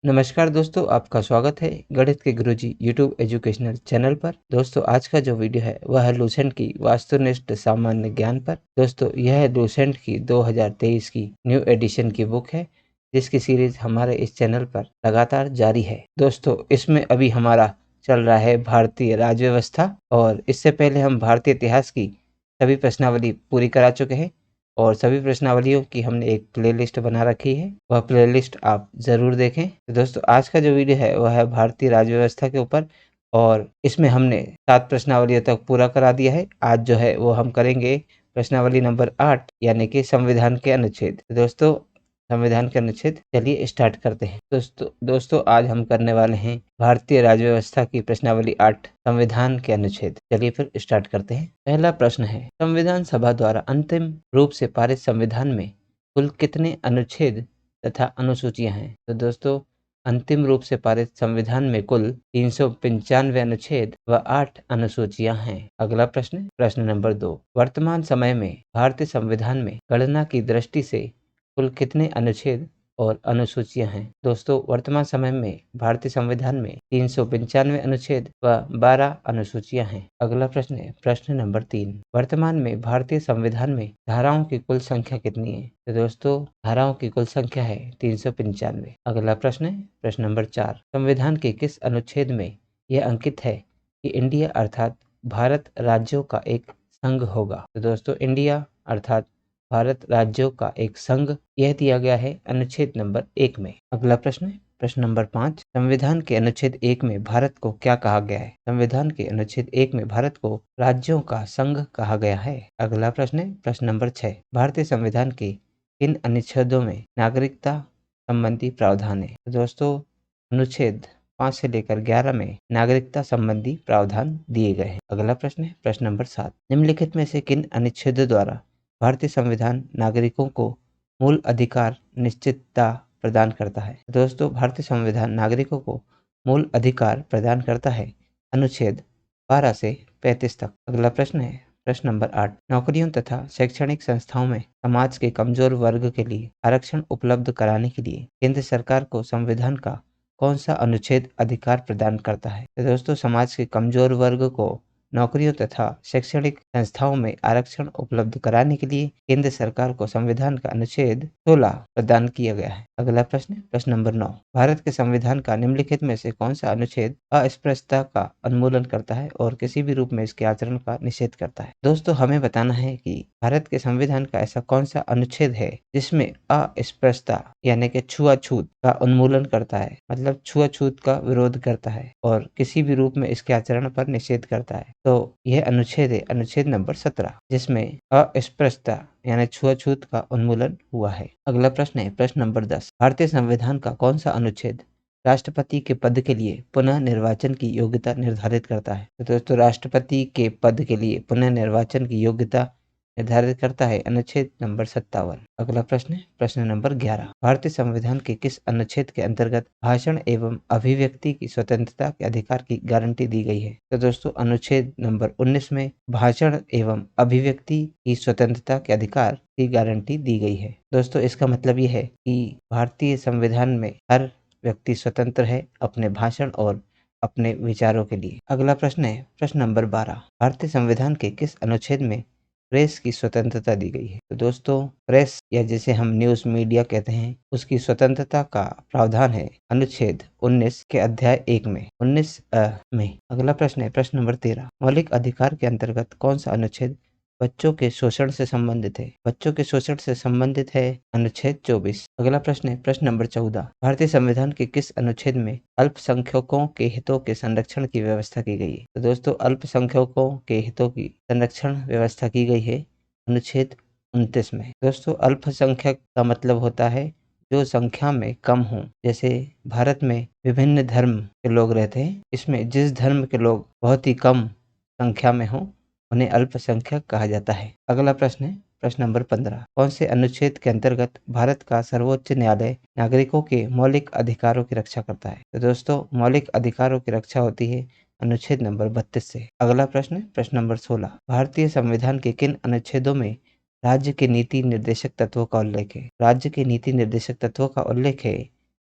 नमस्कार दोस्तों, आपका स्वागत है गणित के गुरुजी यूट्यूब एजुकेशनल चैनल पर। दोस्तों, आज का जो वीडियो है वह है लूसेंट की वास्तुनिष्ठ सामान्य ज्ञान पर। दोस्तों, यह है लूसेंट की 2023 की न्यू एडिशन की बुक है, जिसकी सीरीज हमारे इस चैनल पर लगातार जारी है। दोस्तों, इसमें अभी हमारा चल रहा है भारतीय राज्य व्यवस्था, और इससे पहले हम भारतीय इतिहास की सभी प्रश्नावली पूरी करा चुके हैं और सभी प्रश्नावलियों की हमने एक प्लेलिस्ट बना रखी है, वह प्लेलिस्ट आप ज़रूर देखें। तो दोस्तों, आज का जो वीडियो है वह है भारतीय राज्य व्यवस्था के ऊपर, और इसमें हमने 7 प्रश्नावलियों तक पूरा करा दिया है। आज जो है वो हम करेंगे प्रश्नावली नंबर 8, यानी कि संविधान के अनुच्छेद। तो दोस्तों, संविधान के अनुच्छेद, चलिए स्टार्ट करते हैं। दोस्तों आज हम करने वाले हैं भारतीय राज्य व्यवस्था की प्रश्नावली 8, संविधान के अनुच्छेद। चलिए फिर स्टार्ट करते हैं। पहला प्रश्न है, संविधान सभा द्वारा अंतिम रूप से पारित संविधान में कुल कितने अनुच्छेद तथा अनुसूचियां हैं? तो दोस्तों, अंतिम रूप से पारित संविधान में कुल 395 अनुच्छेद व 8 अनुसूचियां हैं। अगला प्रश्न, प्रश्न नंबर 2, वर्तमान समय में भारतीय संविधान में गणना की दृष्टि से कुल कितने अनुच्छेद और अनुसूचियां हैं? दोस्तों, वर्तमान समय में भारतीय संविधान में 395 अनुच्छेद व 12 अनुसूचियां हैं। अगला प्रश्न है, प्रश्न नंबर 3, वर्तमान में भारतीय संविधान में धाराओं की कुल संख्या कितनी है? तो दोस्तों, धाराओं की कुल संख्या है 395। अगला प्रश्न है, प्रश्न नंबर 4, संविधान के किस अनुच्छेद में यह अंकित है कि इंडिया अर्थात भारत राज्यों का एक संघ होगा? तो दोस्तों, इंडिया अर्थात भारत राज्यों का एक संघ, यह दिया गया है अनुच्छेद नंबर 1 में। अगला प्रश्न है, प्रश्न नंबर 5, संविधान के अनुच्छेद 1 में भारत को क्या कहा गया है? संविधान के अनुच्छेद 1 में भारत को राज्यों का संघ कहा गया है। अगला प्रश्न है, प्रश्न नंबर 6, भारतीय संविधान के किन अनुच्छेदों में नागरिकता संबंधी प्रावधान है? तो दोस्तों, अनुच्छेद 5 से लेकर 11 में नागरिकता संबंधी प्रावधान दिए गए हैं। अगला प्रश्न है, प्रश्न नंबर 7, निम्नलिखित में से किन अनुच्छेदों द्वारा भारतीय संविधान नागरिकों को मूल अधिकार निश्चितता प्रदान करता है? दोस्तों, भारतीय संविधान नागरिकों को मूल अधिकार प्रदान करता है अनुच्छेद 12 से 35 तक। अगला प्रश्न है, प्रश्न नंबर 8, नौकरियों तथा शैक्षणिक संस्थाओं में समाज के कमजोर वर्ग के लिए आरक्षण उपलब्ध कराने के लिए केंद्र सरकार को संविधान का कौन सा अनुच्छेद अधिकार प्रदान करता है? तो दोस्तों, समाज के कमजोर वर्ग को नौकरियों तथा शैक्षणिक संस्थाओं में आरक्षण उपलब्ध कराने के लिए केंद्र सरकार को संविधान का अनुच्छेद 16 प्रदान किया गया है। अगला प्रश्न, प्रश्न नंबर 9, भारत के संविधान का निम्नलिखित में से कौन सा अनुच्छेद अस्पृश्यता का उन्मूलन करता है और किसी भी रूप में इसके आचरण का निषेध करता है? दोस्तों, हमें बताना है कि भारत के संविधान का ऐसा कौन सा अनुच्छेद है जिसमें अस्पृश्यता यानी कि छुआछूत का उन्मूलन करता है, मतलब छुआछूत का विरोध करता है और किसी भी रूप में इसके आचरण पर निषेध करता है। तो यह अनुच्छेद है अनुच्छेद नंबर 17, जिसमें अस्पृश्यता यानी छुआछूत का उन्मूलन हुआ है। अगला प्रश्न है, प्रश्न नंबर 10, भारतीय संविधान का कौन सा अनुच्छेद राष्ट्रपति के पद के लिए पुनः निर्वाचन की योग्यता निर्धारित करता है? तो दोस्तों, राष्ट्रपति के पद के लिए पुनः निर्वाचन की योग्यता निर्धारित करता है अनुच्छेद नंबर 57। अगला प्रश्न है, प्रश्न नंबर 11, भारतीय संविधान के किस अनुच्छेद के अंतर्गत भाषण एवं अभिव्यक्ति की स्वतंत्रता के अधिकार की गारंटी दी गई है? तो दोस्तों, अनुच्छेद नंबर 19 में भाषण एवं अभिव्यक्ति की स्वतंत्रता के अधिकार की गारंटी दी गई है। दोस्तों, इसका मतलब यह है कि भारतीय संविधान में हर व्यक्ति स्वतंत्र है अपने भाषण और अपने विचारों के लिए। अगला प्रश्न है, प्रश्न नंबर 12, भारतीय संविधान के किस अनुच्छेद में प्रेस की स्वतंत्रता दी गई है? तो दोस्तों, प्रेस या जिसे हम न्यूज मीडिया कहते हैं, उसकी स्वतंत्रता का प्रावधान है अनुच्छेद 19 के अध्याय 1 में, 19 में। अगला प्रश्न है, प्रश्न नंबर 13, मौलिक अधिकार के अंतर्गत कौन सा अनुच्छेद बच्चों के शोषण से संबंधित है? बच्चों के शोषण से संबंधित है अनुच्छेद 24। अगला प्रश्न है, प्रश्न नंबर 14, भारतीय संविधान के किस अनुच्छेद में अल्पसंख्यकों के हितों के संरक्षण की व्यवस्था की गई है? तो दोस्तों, अल्पसंख्यकों के हितों की संरक्षण व्यवस्था की गई है अनुच्छेद 29 में। दोस्तों, अल्पसंख्यक का मतलब होता है जो संख्या में कम हों। जैसे भारत में विभिन्न धर्म के लोग रहते हैं, इसमें जिस धर्म के लोग बहुत ही कम संख्या में हों उन्हें अल्पसंख्यक कहा जाता है। अगला प्रश्न है, प्रश्न नंबर 15, कौन से अनुच्छेद के अंतर्गत भारत का सर्वोच्च न्यायालय नागरिकों के मौलिक अधिकारों की रक्षा करता है? तो दोस्तों, मौलिक अधिकारों की रक्षा होती है अनुच्छेद नंबर 32 से। अगला प्रश्न, प्रश्न नंबर 16, भारतीय संविधान के किन अनुच्छेदों में राज्य के नीति निर्देशक तत्वों का उल्लेख है? राज्य के नीति निर्देशक तत्वों का उल्लेख है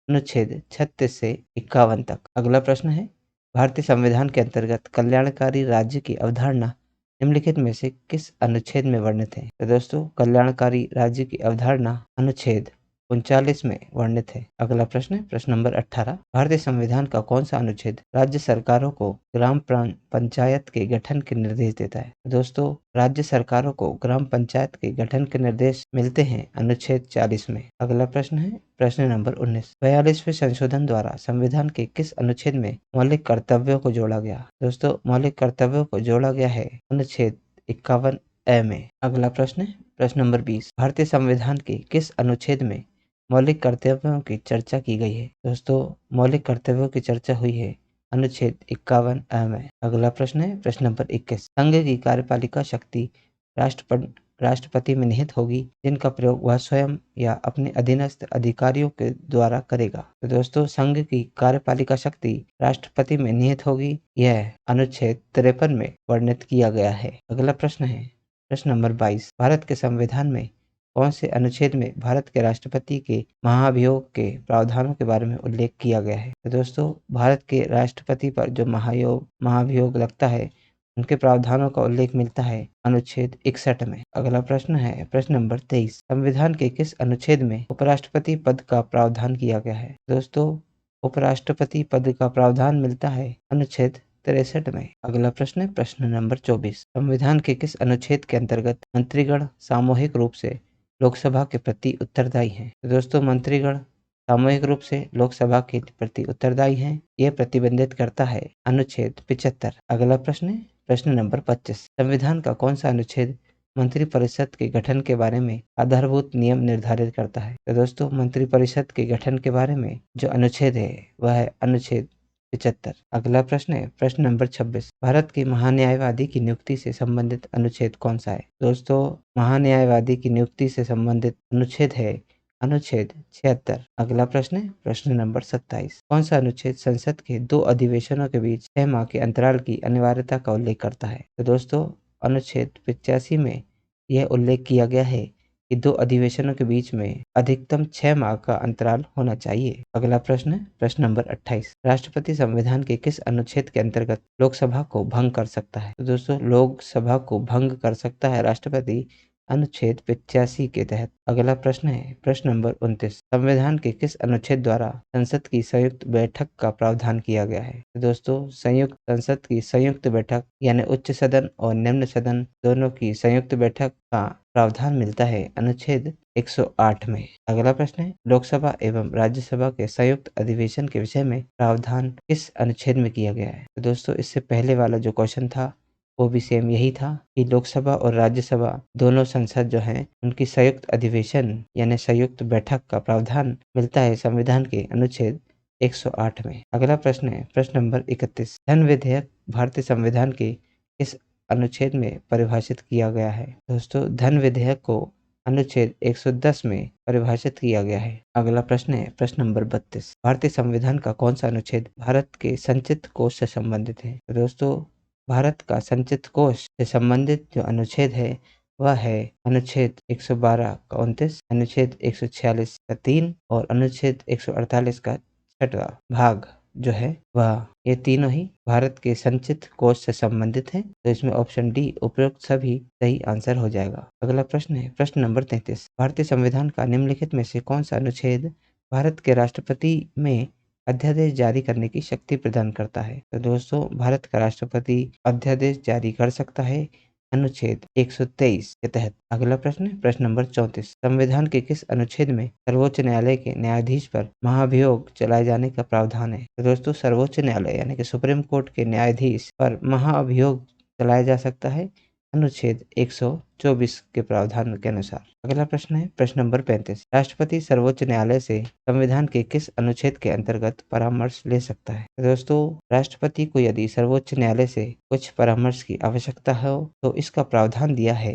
अनुच्छेद 36 से 51 तक। अगला प्रश्न है, भारतीय संविधान के अंतर्गत कल्याणकारी राज्य की अवधारणा निम्नलिखित में से किस अनुच्छेद में वर्णित है? तो दोस्तों, कल्याणकारी राज्य की अवधारणा अनुच्छेद 39 में वर्णित है। अगला प्रश्न है, प्रश्न नंबर 18, भारतीय संविधान का कौन सा अनुच्छेद राज्य सरकारों को ग्राम पंचायत के गठन के निर्देश देता है? तो दोस्तों, राज्य सरकारों को ग्राम पंचायत के गठन के निर्देश मिलते हैं अनुच्छेद 40 में। अगला प्रश्न है, प्रश्न नंबर 19, 42वें संशोधन द्वारा संविधान के किस अनुच्छेद में मौलिक कर्तव्यों को जोड़ा गया? दोस्तों, मौलिक कर्तव्यों को जोड़ा गया है अनुच्छेद 51A में। अगला प्रश्न है, प्रश्न नंबर 20, भारतीय संविधान के किस अनुच्छेद में मौलिक कर्तव्यों की चर्चा की गई है? दोस्तों, मौलिक कर्तव्यों की चर्चा हुई है अनुच्छेद 51A में। अगला प्रश्न है, प्रश्न नंबर 21, संघ की कार्यपालिका शक्ति राष्ट्रपति में निहित होगी जिनका प्रयोग वह स्वयं या अपने अधीनस्थ अधिकारियों के द्वारा करेगा? तो दोस्तों, संघ की कार्यपालिका शक्ति राष्ट्रपति में निहित होगी, यह अनुच्छेद 53 में वर्णित किया गया है। अगला प्रश्न है, प्रश्न नंबर 22, भारत के संविधान में कौन से अनुच्छेद में भारत के राष्ट्रपति के महाभियोग के प्रावधानों के बारे में उल्लेख किया गया है? तो दोस्तों, भारत के राष्ट्रपति पर जो महाभियोग लगता है, उनके प्रावधानों का उल्लेख मिलता है अनुच्छेद 61 में। अगला प्रश्न है, प्रश्न नंबर 23, संविधान के किस अनुच्छेद में उपराष्ट्रपति पद का प्रावधान किया गया है? दोस्तों, उपराष्ट्रपति पद का प्रावधान मिलता है अनुच्छेद 63 में। अगला प्रश्न है, प्रश्न नंबर 24, संविधान के किस अनुच्छेद के अंतर्गत मंत्रीगण सामूहिक रूप से लोकसभा के प्रति उत्तरदायी हैं? तो दोस्तों, मंत्रीगण सामूहिक रूप से लोकसभा के प्रति उत्तरदायी हैं, यह प्रतिबंधित करता है अनुच्छेद 75। अगला प्रश्न है, प्रश्न नंबर 25, संविधान का कौन सा अनुच्छेद मंत्रिपरिषद के गठन के बारे में आधारभूत नियम निर्धारित करता है? तो दोस्तों, मंत्रिपरिषद के गठन के बारे में जो अनुच्छेद है वह है अनुच्छेद 75। अगला प्रश्न है, प्रश्न नंबर 26, भारत के महान्यायवादी की नियुक्ति से संबंधित अनुच्छेद कौन सा है? दोस्तों, महान्यायवादी की नियुक्ति से संबंधित अनुच्छेद है अनुच्छेद 76। अगला प्रश्न है, प्रश्न नंबर 27, कौन सा अनुच्छेद संसद के 2 अधिवेशनों के बीच 6 माह के अंतराल की अनिवार्यता का उल्लेख करता है? तो दोस्तों, अनुच्छेद 85 में यह उल्लेख किया गया है कि 2 अधिवेशनों के बीच में अधिकतम 6 माह का अंतराल होना चाहिए। अगला प्रश्न है, प्रश्न नंबर 28, राष्ट्रपति संविधान के किस अनुच्छेद के अंतर्गत लोकसभा को भंग कर सकता है? तो दोस्तों, लोकसभा को भंग कर सकता है राष्ट्रपति अनुच्छेद 85 के तहत। अगला प्रश्न है, प्रश्न नंबर 29, संविधान के किस अनुच्छेद द्वारा संसद की संयुक्त बैठक का प्रावधान किया गया है? तो दोस्तों, संसद की संयुक्त बैठक यानी उच्च सदन और निम्न सदन दोनों की संयुक्त बैठक का प्रावधान मिलता है अनुच्छेद 108 में। अगला प्रश्न है, लोकसभा एवं राज्यसभा के संयुक्त अधिवेशन के विषय में प्रावधान किस अनुच्छेद में किया गया है? तो दोस्तों, इससे पहले वाला जो क्वेश्चन था वो भी सेम यही था कि लोकसभा और राज्यसभा दोनों संसद जो हैं उनकी संयुक्त अधिवेशन यानी संयुक्त बैठक का प्रावधान मिलता है संविधान के अनुच्छेद 108 में। अगला प्रश्न है, प्रश्न नंबर 31, धन विधेयक भारतीय संविधान के किस अनुच्छेद में परिभाषित किया गया है? दोस्तों, धन विधेयक को अनुच्छेद 110 में परिभाषित किया गया है। अगला प्रश्न है, प्रश्न नंबर 32, भारतीय संविधान का कौन सा अनुच्छेद भारत के संचित कोष से संबंधित है? दोस्तों, भारत का संचित कोष से संबंधित जो अनुच्छेद है वह है अनुच्छेद 112 का 29, अनुच्छेद 146 का 3 और अनुच्छेद 148 का 6वां भाग जो है वह ये तीनों ही भारत के संचित कोष से संबंधित हैं। तो इसमें ऑप्शन डी उपयुक्त सभी सही आंसर हो जाएगा। अगला प्रश्न है, प्रश्न नंबर 33, भारतीय संविधान का निम्नलिखित में से कौन सा अनुच्छेद भारत के राष्ट्रपति में अध्यादेश जारी करने की शक्ति प्रदान करता है? तो दोस्तों, भारत का राष्ट्रपति अध्यादेश जारी कर सकता है अनुच्छेद 123 के तहत। अगला प्रश्न है, प्रश्न नंबर 34, संविधान के किस अनुच्छेद में सर्वोच्च न्यायालय के न्यायाधीश पर महाभियोग चलाए जाने का प्रावधान है? तो दोस्तों, सर्वोच्च न्यायालय यानी कि सुप्रीम कोर्ट के न्यायाधीश पर महाअभियोग चलाया जा सकता है अनुच्छेद 124 के प्रावधान के अनुसार। अगला प्रश्न है, प्रश्न नंबर 35, राष्ट्रपति सर्वोच्च न्यायालय से संविधान के किस अनुच्छेद के अंतर्गत परामर्श ले सकता है? तो दोस्तों, राष्ट्रपति को यदि सर्वोच्च न्यायालय से कुछ परामर्श की आवश्यकता हो तो इसका प्रावधान दिया है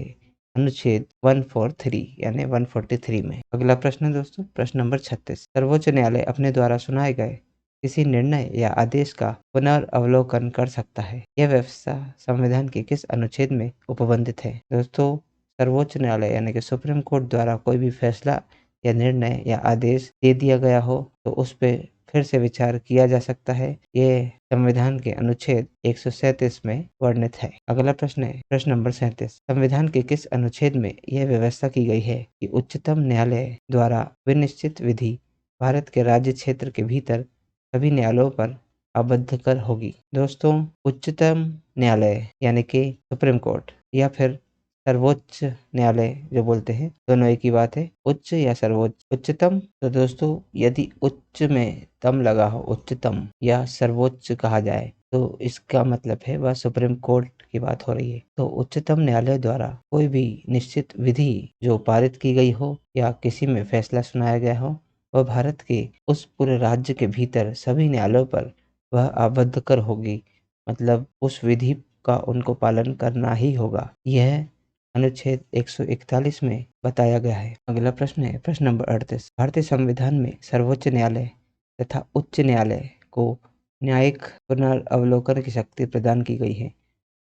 अनुच्छेद 143 यानी 143 में। अगला प्रश्न है दोस्तों, प्रश्न नंबर 36, सर्वोच्च न्यायालय अपने द्वारा सुनाए गए किसी निर्णय या आदेश का पुनर्अवलोकन कर सकता है। यह व्यवस्था संविधान के किस अनुच्छेद में उपबंधित है? दोस्तों, सर्वोच्च न्यायालय यानी कि सुप्रीम कोर्ट द्वारा कोई भी फैसला या निर्णय या आदेश दे दिया गया हो तो उस पे फिर से विचार किया जा सकता है। ये संविधान के अनुच्छेद 137 में वर्णित है। अगला प्रश्न है प्रश्न नंबर 37। संविधान के किस अनुच्छेद में यह व्यवस्था की गई है कि उच्चतम न्यायालय द्वारा विनिश्चित विधि भारत के राज्य क्षेत्र के भीतर सभी न्यायालयों पर आबद्धकर होगी? दोस्तों, उच्चतम न्यायालय यानी कि सुप्रीम कोर्ट या फिर सर्वोच्च न्यायालय जो बोलते हैं, दोनों एक ही बात है। उच्च या सर्वोच्च। उच्चतम, तो दोस्तों यदि उच्च में तम लगा हो, उच्चतम या सर्वोच्च कहा जाए तो इसका मतलब है वह सुप्रीम कोर्ट की बात हो रही है। तो उच्चतम न्यायालय द्वारा कोई भी निश्चित विधि जो पारित की गई हो या किसी में फैसला सुनाया गया हो वह भारत के उस पूरे राज्य के भीतर सभी न्यायालयों पर वह आबद्ध कर होगी। मतलब उस विधि का उनको पालन करना ही होगा। यह अनुच्छेद 141 में बताया गया है। अगला प्रश्न है प्रश्न नंबर 38। भारतीय संविधान में सर्वोच्च न्यायालय तथा उच्च न्यायालय को न्यायिक पुनर्वलोकन की शक्ति प्रदान की गई है,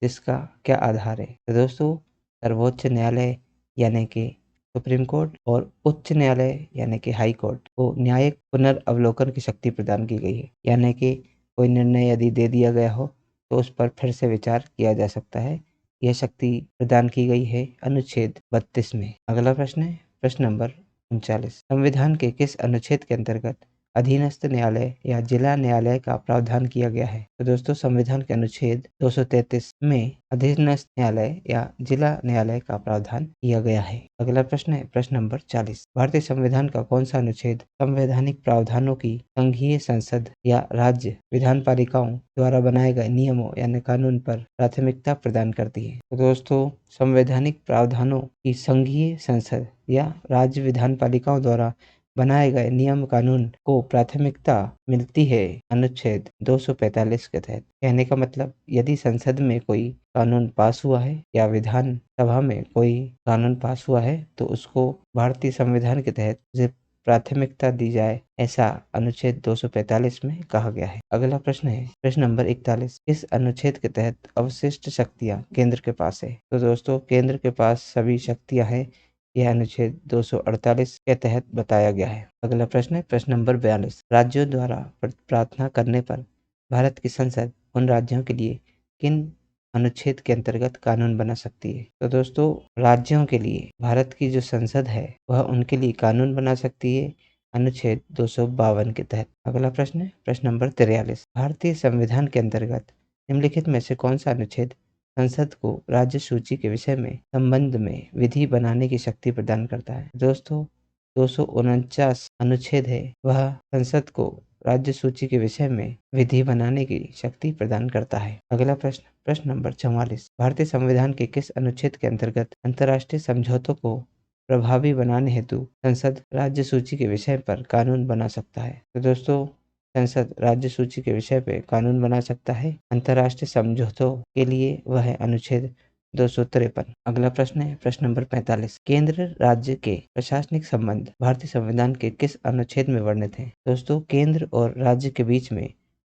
जिसका क्या आधार है? तो दोस्तों, सर्वोच्च न्यायालय यानी कि सुप्रीम कोर्ट और उच्च न्यायालय यानी कि हाई कोर्ट को न्यायिक पुनर्वलोकन की शक्ति प्रदान की गई है। यानी कि कोई निर्णय यदि दे दिया गया हो तो उस पर फिर से विचार किया जा सकता है। यह शक्ति प्रदान की गई है अनुच्छेद 32 में। अगला प्रश्न है प्रश्न नंबर 39। संविधान के किस अनुच्छेद के अंतर्गत अधीनस्थ न्यायालय या जिला न्यायालय का प्रावधान किया गया है? तो दोस्तों, संविधान के अनुच्छेद 233 में अधीनस्थ न्यायालय या जिला न्यायालय का प्रावधान किया गया है। अगला प्रश्न है प्रश्न नंबर 40। भारतीय संविधान का कौन सा अनुच्छेद संवैधानिक प्रावधानों की संघीय संसद या राज्य विधान पालिकाओं द्वारा बनाए गए नियमों यानी कानून पर प्राथमिकता प्रदान करती है? तो दोस्तों, संवैधानिक प्रावधानों की संघीय संसद या राज्य विधान पालिकाओं द्वारा बनाए गए नियम कानून को प्राथमिकता मिलती है अनुच्छेद 245 के तहत। कहने का मतलब यदि संसद में कोई कानून पास हुआ है या विधान सभा में कोई कानून पास हुआ है तो उसको भारतीय संविधान के तहत उसे प्राथमिकता दी जाए, ऐसा अनुच्छेद 245 में कहा गया है। अगला प्रश्न है प्रश्न नंबर 41। इस अनुच्छेद के तहत अवशिष्ट शक्तियां केंद्र के पास है? तो दोस्तों, केंद्र के पास सभी शक्तियां हैं। यह अनुच्छेद 248 के तहत बताया गया है। अगला प्रश्न है प्रश्न नंबर 42। राज्यों द्वारा प्रार्थना करने पर भारत की संसद उन राज्यों के लिए किन अनुच्छेद के अंतर्गत कानून बना सकती है? तो दोस्तों, राज्यों के लिए भारत की जो संसद है वह उनके लिए कानून बना सकती है अनुच्छेद 252 के तहत। अगला प्रश्न है प्रश्न नंबर 43। भारतीय संविधान के अंतर्गत निम्नलिखित में से कौन सा अनुच्छेद संसद को राज्य सूची के विषय में संबंध में विधि बनाने की शक्ति प्रदान करता है? दोस्तों, 249 अनुच्छेद है वह संसद को राज्य सूची के विषय में विधि बनाने की शक्ति प्रदान करता है। अगला प्रश्न प्रश्न नंबर 44। भारतीय संविधान के किस अनुच्छेद के अंतर्गत अंतर्राष्ट्रीय समझौतों को प्रभावी बनाने हेतु संसद राज्य सूची के विषय पर कानून बना सकता है? तो दोस्तों, संसद राज्य सूची के विषय पे कानून बना सकता है अंतर्राष्ट्रीय समझौतों के लिए, वह है अनुच्छेद 253। अगला प्रश्न है प्रश्न नंबर 45। केंद्र राज्य के प्रशासनिक संबंध भारतीय संविधान के किस अनुच्छेद में वर्णित है? दोस्तों, केंद्र और राज्य के बीच में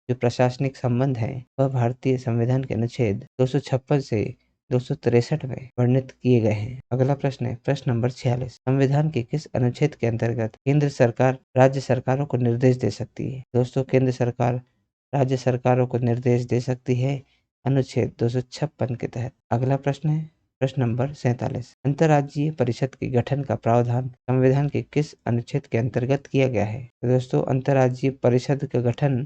जो प्रशासनिक संबंध है वह भारतीय संविधान के अनुच्छेद 256 से 263 में वर्णित किए गए हैं। अगला प्रश्न है प्रश्न नंबर 46। संविधान के किस अनुच्छेद के अंतर्गत केंद्र सरकार राज्य सरकारों को निर्देश दे सकती है? दोस्तों, केंद्र सरकार राज्य सरकारों को निर्देश दे सकती है अनुच्छेद 256 के तहत। अगला प्रश्न है प्रश्न नंबर 47। अंतर्राज्यीय परिषद के गठन का प्रावधान संविधान के किस अनुच्छेद के अंतर्गत किया गया है? तो दोस्तों, अंतर्राज्यीय परिषद के गठन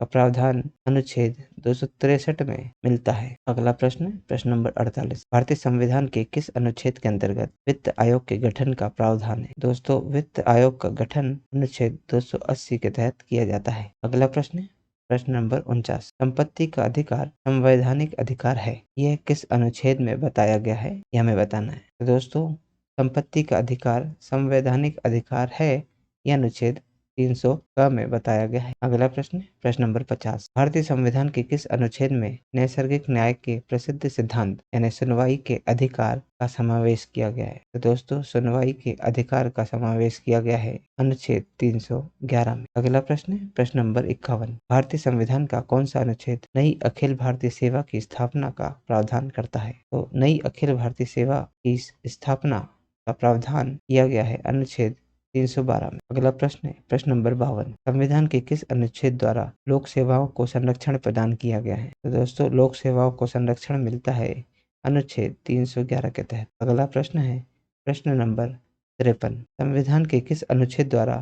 का प्रावधान अनुच्छेद 263 में मिलता है। अगला प्रश्न प्रश्न नंबर 48। भारतीय संविधान के किस अनुच्छेद के अंतर्गत वित्त आयोग के गठन का प्रावधान है? दोस्तों, वित्त आयोग का गठन अनुच्छेद 280 के तहत किया जाता है। अगला प्रश्न प्रश्न नंबर 49। संपत्ति का अधिकार संवैधानिक अधिकार है, यह किस अनुच्छेद में बताया गया है? यह हमें बताना है। तो दोस्तों, संपत्ति का अधिकार संवैधानिक अधिकार है, यह अनुच्छेद 300 का में बताया गया है। अगला प्रश्न प्रश्न नंबर 50। भारतीय संविधान के किस अनुच्छेद में नैसर्गिक न्याय के प्रसिद्ध सिद्धांत यानी सुनवाई के अधिकार का समावेश किया गया है? तो दोस्तों, सुनवाई के अधिकार का समावेश किया गया है अनुच्छेद 311 में। अगला प्रश्न प्रश्न नंबर 51। भारतीय संविधान का कौन सा अनुच्छेद नई अखिल भारतीय सेवा की स्थापना का प्रावधान करता है? तो नई अखिल भारतीय सेवा की स्थापना का प्रावधान किया गया है अनुच्छेद 312 में। अगला प्रश्न है प्रश्न नंबर 52, संविधान के किस अनुच्छेद द्वारा लोक सेवाओं को संरक्षण प्रदान किया गया है? तो दोस्तों लोक सेवाओं को संरक्षण मिलता है अनुच्छेद 311 के तहत। अगला प्रश्न है प्रश्न नंबर 53, संविधान के किस अनुच्छेद द्वारा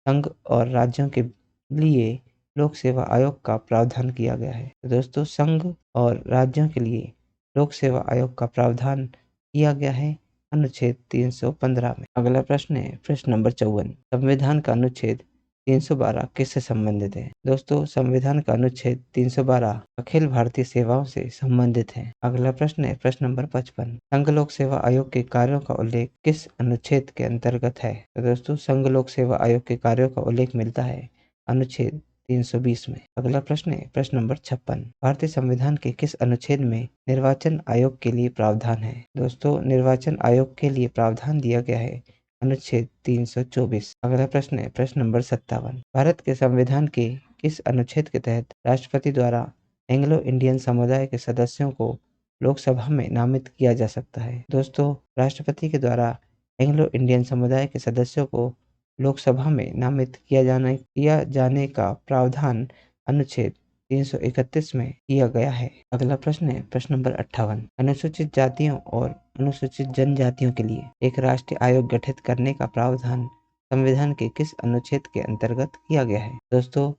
संघ और राज्यों के लिए लोक सेवा आयोग का प्रावधान किया गया है? तो दोस्तों संघ और राज्यों के लिए लोक सेवा आयोग का प्रावधान किया गया है अनुच्छेद 315 में। अगला प्रश्न है प्रश्न नंबर 54, संविधान का अनुच्छेद 312 किससे संबंधित है? दोस्तों संविधान का अनुच्छेद 312 अखिल भारतीय सेवाओं से संबंधित है। अगला प्रश्न है प्रश्न नंबर 55, संघ लोक सेवा आयोग के कार्यों का उल्लेख किस अनुच्छेद के अंतर्गत है? तो दोस्तों संघ लोक सेवा आयोग के कार्यों का उल्लेख मिलता है अनुच्छेद 320 में। अगला प्रश्न है प्रश्न नंबर 56, भारतीय संविधान के किस अनुच्छेद में निर्वाचन आयोग के लिए प्रावधान है? दोस्तों निर्वाचन आयोग के लिए प्रावधान दिया गया है अनुच्छेद 324। अगला प्रश्न है प्रश्न नंबर 57, भारत के संविधान के किस अनुच्छेद के तहत राष्ट्रपति द्वारा एंग्लो इंडियन समुदाय के सदस्यों को लोकसभा में नामित किया जा सकता है? दोस्तों राष्ट्रपति के द्वारा एंग्लो इंडियन समुदाय के सदस्यों को लोकसभा में नामित किया जाने का प्रावधान अनुच्छेद 331 में किया गया है। अगला प्रश्न है प्रश्न नंबर 58, अनुसूचित जातियों और अनुसूचित जनजातियों के लिए एक राष्ट्रीय आयोग गठित करने का प्रावधान संविधान के किस अनुच्छेद के अंतर्गत किया गया है? दोस्तों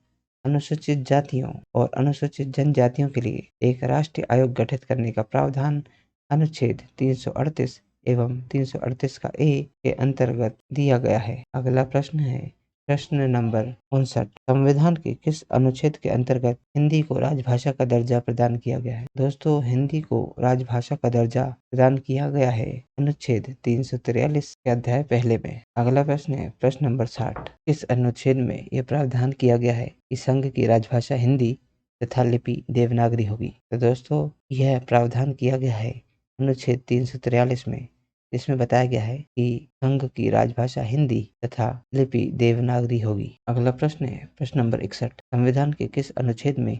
अनुसूचित जातियों और अनुसूचित जनजातियों के लिए एक राष्ट्रीय आयोग गठित करने का प्रावधान अनुच्छेद 338 एवं 338 का ए के अंतर्गत दिया गया है। अगला प्रश्न है प्रश्न नंबर 59, संविधान के किस अनुच्छेद के अंतर्गत हिंदी को राजभाषा का दर्जा प्रदान किया गया है? दोस्तों हिंदी को राजभाषा का दर्जा प्रदान किया गया है अनुच्छेद 343 के अध्याय पहले में। अगला प्रश्न है प्रश्न नंबर 60, किस अनुच्छेद में यह प्रावधान किया गया है कि संघ की राजभाषा हिंदी तथा लिपि देवनागरी होगी? तो दोस्तों यह प्रावधान किया गया है अनुच्छेद 343 में, जिसमें बताया गया है कि संघ की राजभाषा हिंदी तथा लिपि देवनागरी होगी। अगला प्रश्न है प्रश्न नंबर 61, संविधान के किस अनुच्छेद में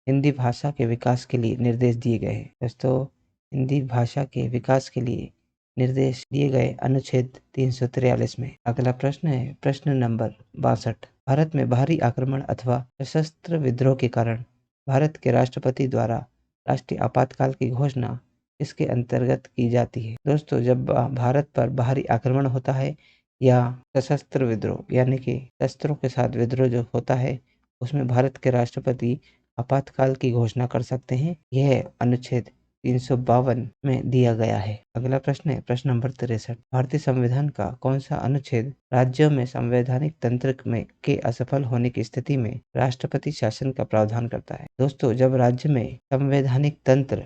हिंदी भाषा के विकास के लिए निर्देश दिए गए हैं? दोस्तों हिंदी भाषा के विकास के लिए निर्देश दिए गए अनुच्छेद 343 में। अगला प्रश्न है प्रश्न नंबर 62, भारत में बाहरी आक्रमण अथवा सशस्त्र विद्रोह के कारण भारत के राष्ट्रपति द्वारा राष्ट्रीय आपातकाल की घोषणा इसके अंतर्गत की जाती है? दोस्तों जब भारत पर बाहरी आक्रमण होता है या सशस्त्र विद्रोह यानी कि शस्त्रों के साथ विद्रोह जो होता है, उसमें भारत के राष्ट्रपति आपातकाल की घोषणा कर सकते हैं। यह अनुच्छेद 352 में दिया गया है। अगला प्रश्न है प्रश्न नंबर 63, भारतीय संविधान का कौन सा अनुच्छेद राज्यों में संवैधानिक तंत्र में के असफल होने की स्थिति में राष्ट्रपति शासन का प्रावधान करता है? दोस्तों जब राज्य में संवैधानिक तंत्र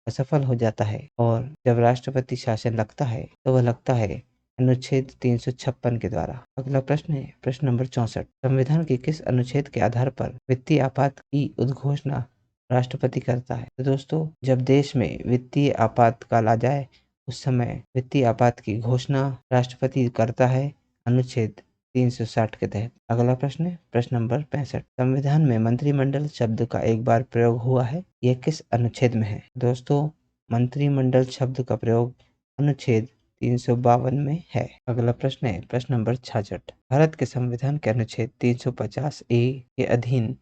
असफल हो जाता है और जब राष्ट्रपति शासन लगता है तो वह लगता है अनुच्छेद 356 के द्वारा। अगला प्रश्न है प्रश्न नंबर 64, संविधान के किस अनुच्छेद के आधार पर वित्तीय आपात की उद्घोषणा राष्ट्रपति करता है? तो दोस्तों जब देश में वित्तीय आपातकाल आ जाए उस समय वित्तीय आपात की घोषणा राष्ट्रपति करता है अनुच्छेद 360 के तहत। अगला प्रश्न है प्रश्न नंबर 65, संविधान में मंत्रिमंडल शब्द का एक बार प्रयोग हुआ है, यह किस अनुच्छेद में है? दोस्तों मंत्रिमंडल शब्द का प्रयोग अनुच्छेद 352 में है। अगला प्रश्न है प्रश्न नंबर 66, भारत के संविधान के अनुच्छेद 350 ए के अधीन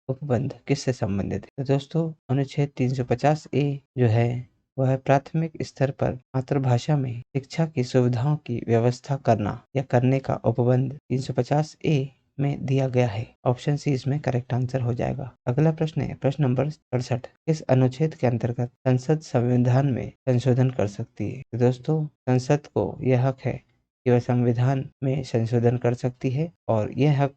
उपबंध किससे संबंधित है? तो दोस्तों अनुच्छेद 350 ए जो है वह प्राथमिक स्तर पर मातृभाषा में शिक्षा की सुविधाओं की व्यवस्था करना या करने का उपबंध 350 ए में दिया गया है। ऑप्शन सी इसमें करेक्ट आंसर हो जाएगा। अगला प्रश्न है प्रश्न नंबर 67, किस अनुच्छेद के अंतर्गत संसद संविधान में संशोधन कर सकती है? तो दोस्तों संसद को यह हक है कि वह संविधान में संशोधन कर सकती है और यह हक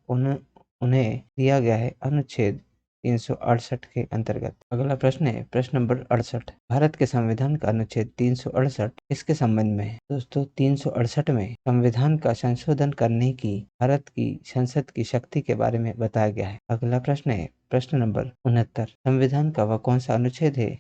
उन्हें दिया गया है अनुच्छेद 368 के अंतर्गत। अगला प्रश्न है प्रश्न नंबर 68, भारत के संविधान का अनुच्छेद 368 किसके संबंध में है? दोस्तों 368 में संविधान का संशोधन करने की भारत की संसद की शक्ति के बारे में बताया गया है। अगला प्रश्न है प्रश्न नंबर 69, संविधान का वह कौन सा अनुच्छेद है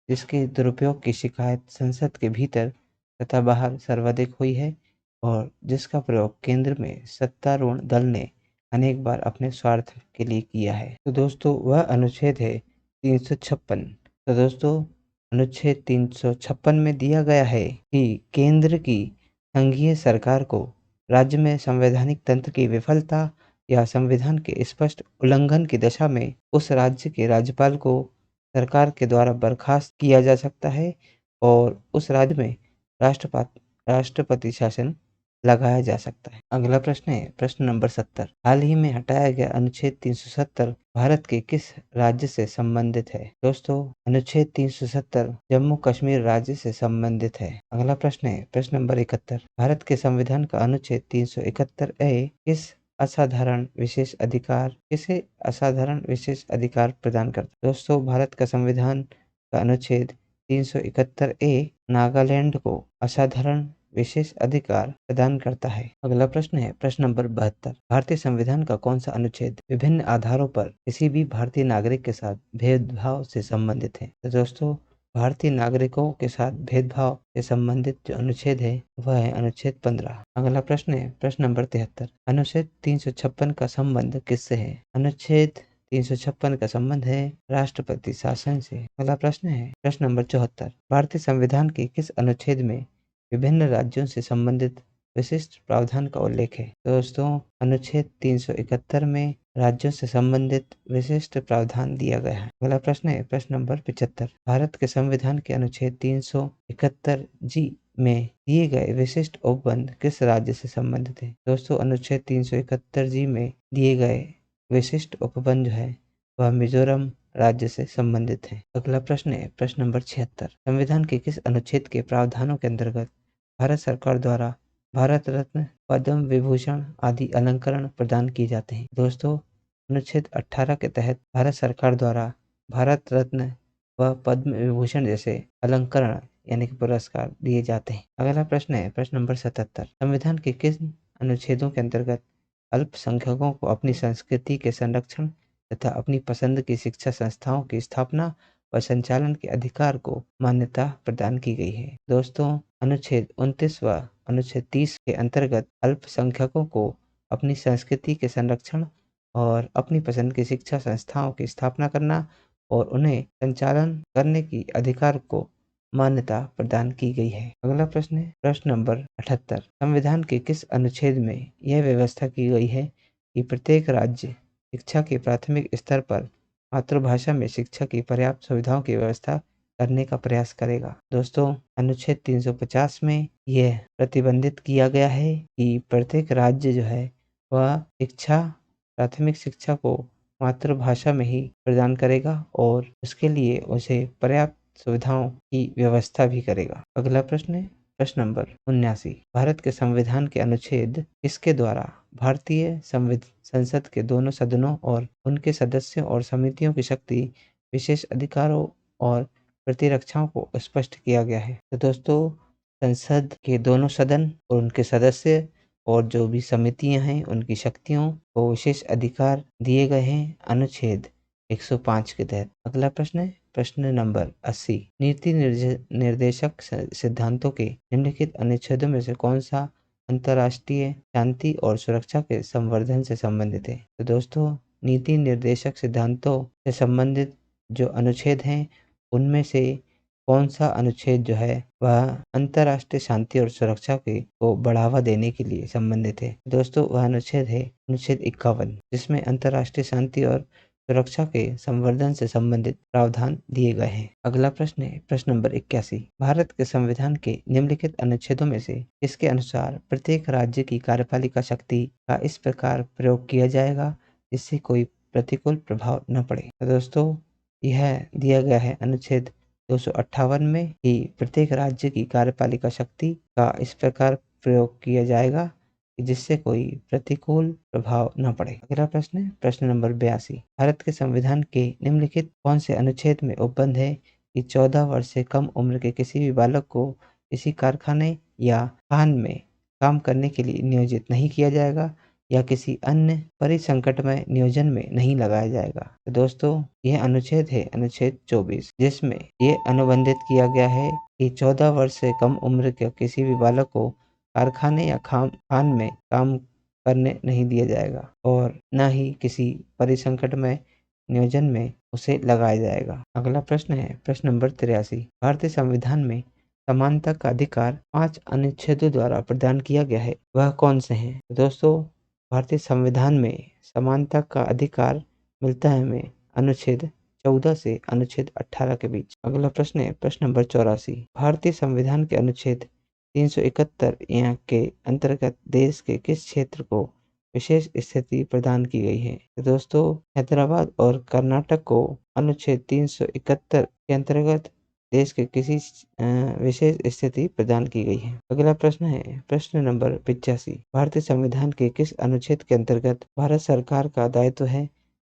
जिसके दुरुपयोग की शिकायत संसद के भीतर तथा बाहर सर्वाधिक हुई है और जिसका प्रयोग केंद्र में सत्तारूढ़ दल ने अनेक बार अपने स्वार्थ के लिए किया है? तो दोस्तों वह अनुच्छेद है 356। तो दोस्तों अनुच्छेद 356 में दिया गया है कि केंद्र की संघीय सरकार को राज्य में संवैधानिक तंत्र की विफलता या संविधान के स्पष्ट उल्लंघन की दशा में उस राज्य के राज्यपाल को सरकार के द्वारा बर्खास्त किया जा सकता है और उस राज्य में राष्ट्रपति शासन लगाया जा सकता है। अगला प्रश्न है प्रश्न नंबर 70। हाल ही में हटाया गया अनुच्छेद 370 भारत के किस राज्य से संबंधित है? दोस्तों, अनुच्छेद 370 जम्मू कश्मीर राज्य से संबंधित है। अगला प्रश्न है प्रश्न नंबर 71। भारत के संविधान का अनुच्छेद 371 ए किसे असाधारण विशेष अधिकार प्रदान करता है? दोस्तों, भारत का संविधान का अनुच्छेद 371 ए नागालैंड को असाधारण विशेष अधिकार प्रदान करता है। अगला प्रश्न है प्रश्न नंबर 72। भारतीय संविधान का कौन सा अनुच्छेद विभिन्न आधारों पर किसी भी भारतीय नागरिक के साथ भेदभाव से संबंधित है? तो दोस्तों, भारतीय नागरिकों के साथ भेदभाव से संबंधित जो अनुच्छेद है वह है अनुच्छेद 15। अगला प्रश्न है प्रश्न नंबर 73। अनुच्छेद 356 का संबंध किससे है? अनुच्छेद 356 का संबंध है राष्ट्रपति शासन से। अगला प्रश्न है प्रश्न नंबर 74। भारतीय संविधान के किस अनुच्छेद में विभिन्न राज्यों से संबंधित विशिष्ट प्रावधान का उल्लेख है? दोस्तों, अनुच्छेद 371 में राज्यों से संबंधित विशिष्ट प्रावधान दिया गया है। अगला प्रश्न है प्रश्न नंबर 75। भारत के संविधान के अनुच्छेद 371 जी में दिए गए विशिष्ट उपबंध किस राज्य से संबंधित है? दोस्तों, अनुच्छेद 371 जी में दिए गए विशिष्ट उपबंध जो है वह मिजोरम राज्य से संबंधित है। अगला प्रश्न है प्रश्न नंबर 76। संविधान के किस अनुच्छेद के प्रावधानों के अंतर्गत भारत सरकार द्वारा भारत रत्न, पद्म विभूषण आदि अलंकरण प्रदान किए जाते हैं? दोस्तों, अनुच्छेद 18 के तहत भारत सरकार द्वारा भारत रत्न व पद्म विभूषण जैसे अलंकरण यानी कि पुरस्कार दिए जाते हैं। अगला प्रश्न है प्रश्न नंबर 77। संविधान के किस अनुच्छेदों के अंतर्गत अल्पसंख्यकों को अपनी संस्कृति के संरक्षण तथा अपनी पसंद की शिक्षा संस्थाओं की स्थापना व संचालन के अधिकार को मान्यता प्रदान की गई है? दोस्तों, अनुच्छेद 29 व अनुच्छेद 30 के अंतर्गत अल्पसंख्यकों को अपनी संस्कृति के संरक्षण और अपनी पसंद की शिक्षा संस्थाओं की स्थापना करना और उन्हें संचालन करने की अधिकार को मान्यता प्रदान की गई है। अगला प्रश्न है प्रश्न नंबर 78। संविधान के किस अनुच्छेद में यह व्यवस्था की गई है कि प्रत्येक राज्य शिक्षा के प्राथमिक स्तर पर मातृभाषा में शिक्षा की पर्याप्त सुविधाओं की व्यवस्था करने का प्रयास करेगा? दोस्तों, अनुच्छेद 350 में यह प्रतिबंधित किया गया है कि प्रत्येक राज्य जो है वह प्राथमिक शिक्षा को मातृभाषा में ही प्रदान करेगा और उसके लिए उसे पर्याप्त सुविधाओं की व्यवस्था भी करेगा। अगला प्रश्न है प्रश्न नंबर 79। भारत के संविधान के अनुच्छेद किसके द्वारा भारतीय संसद के दोनों सदनों और उनके सदस्यों और समितियों की शक्ति, विशेष अधिकारों और प्रतिरक्षाओं को स्पष्ट किया गया है? तो दोस्तों, संसद के दोनों सदन और उनके सदस्य और जो भी समितियां हैं उनकी शक्तियों को विशेष अधिकार दिए गए हैं अनुच्छेद 105 के तहत। अगला प्रश्न है प्रश्न नंबर 80। नीति निर्देशक सिद्धांतों के निम्नलिखित अनुच्छेदों में से कौन सा अंतर्राष्ट्रीय शांति और सुरक्षा के संवर्धन से संबंधित है? तो दोस्तों, नीति निर्देशक सिद्धांतों से संबंधित जो अनुच्छेद हैं उनमें से कौन सा अनुच्छेद जो है वह अंतर्राष्ट्रीय शांति और सुरक्षा को बढ़ावा देने के लिए संबंधित है? दोस्तों, वह अनुच्छेद है अनुच्छेद 51, जिसमें अंतर्राष्ट्रीय शांति और सुरक्षा के संवर्धन से संबंधित प्रावधान दिए गए हैं। अगला प्रश्न है प्रश्न नंबर 81। भारत के संविधान के निम्नलिखित अनुच्छेदों में से किसके अनुसार प्रत्येक राज्य की कार्यपालिका शक्ति का इस प्रकार प्रयोग किया जाएगा जिससे कोई प्रतिकूल प्रभाव न पड़े? तो दोस्तों, यह दिया गया है अनुच्छेद 258 में कि प्रत्येक राज्य की कार्यपालिका शक्ति का इस प्रकार प्रयोग किया जाएगा जिससे कोई प्रतिकूल प्रभाव न पड़े। अगला प्रश्न है प्रश्न नंबर 82। भारत के संविधान के निम्नलिखित कौन से अनुच्छेद में उपबंध है कि 14 वर्ष से कम उम्र के किसी भी बालक को किसी कारखाने या खान में काम करने के लिए नियोजित नहीं किया जाएगा या किसी अन्य परिसंकटमय नियोजन में नहीं लगाया जाएगा? तो दोस्तों, यह अनुच्छेद है अनुच्छेद 24, जिसमें ये अनुबंधित किया गया है कि 14 वर्ष से कम उम्र के किसी भी बालक को कारखाने या खान में काम करने नहीं दिया जाएगा और न ही किसी परिसंकटमय नियोजन में उसे लगाया जाएगा। अगला प्रश्न है प्रश्न नंबर 83। भारतीय संविधान में समानता का अधिकार 5 अनुच्छेदों द्वारा प्रदान किया गया है वह कौन से हैं? तो दोस्तों भारतीय संविधान में समानता का अधिकार मिलता है हमें अनुच्छेद 14 से अनुच्छेद 18 के बीच। अगला प्रश्न है प्रश्न नंबर 84। भारतीय संविधान के अनुच्छेद 371 यहाँ के अंतर्गत देश के किस क्षेत्र को विशेष स्थिति प्रदान की गई है? तो दोस्तों हैदराबाद और कर्नाटक को अनुच्छेद 371 के अंतर्गत देश के किसी विशेष स्थिति प्रदान की गई है। अगला प्रश्न है प्रश्न नंबर 85। भारतीय संविधान के किस अनुच्छेद के अंतर्गत भारत सरकार का दायित्व है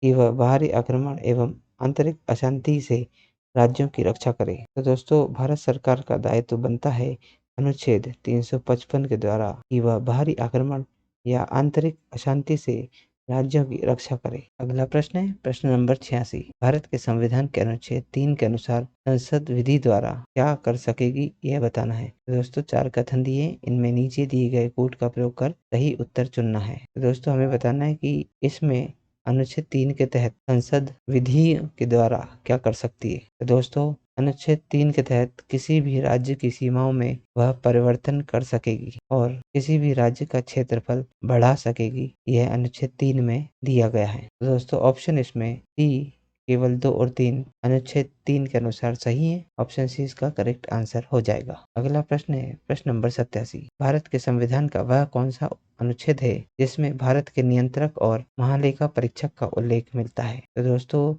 कि वह बाहरी आक्रमण एवं आंतरिक अशांति से राज्यों की रक्षा करे? तो दोस्तों भारत सरकार का दायित्व बनता है अनुच्छेद 355 के द्वारा कि वह बाहरी आक्रमण या आंतरिक अशांति से राज्यों की रक्षा करे। अगला प्रश्न है प्रश्न नंबर 86। भारत के संविधान के अनुच्छेद 3 के अनुसार संसद विधि द्वारा क्या कर सकेगी यह बताना है। तो दोस्तों 4 कथन दिए, इनमें नीचे दिए गए कोड का प्रयोग कर सही उत्तर चुनना है। तो दोस्तों हमें बताना है कि इसमें अनुच्छेद 3 के तहत संसद विधि के द्वारा क्या कर सकती है। तो दोस्तों अनुच्छेद 3 के तहत किसी भी राज्य की सीमाओं में वह परिवर्तन कर सकेगी और किसी भी राज्य का क्षेत्रफल बढ़ा सकेगी, यह अनुच्छेद 3 में दिया गया है। तो दोस्तों ऑप्शन इसमें सी केवल 2 और 3 अनुच्छेद 3 के अनुसार सही है। ऑप्शन सी इसका करेक्ट आंसर हो जाएगा। अगला प्रश्न है प्रश्न नंबर 87। भारत के संविधान का वह कौन सा अनुच्छेद है जिसमें भारत के नियंत्रक और महालेखा परीक्षक का उल्लेख मिलता है? तो दोस्तों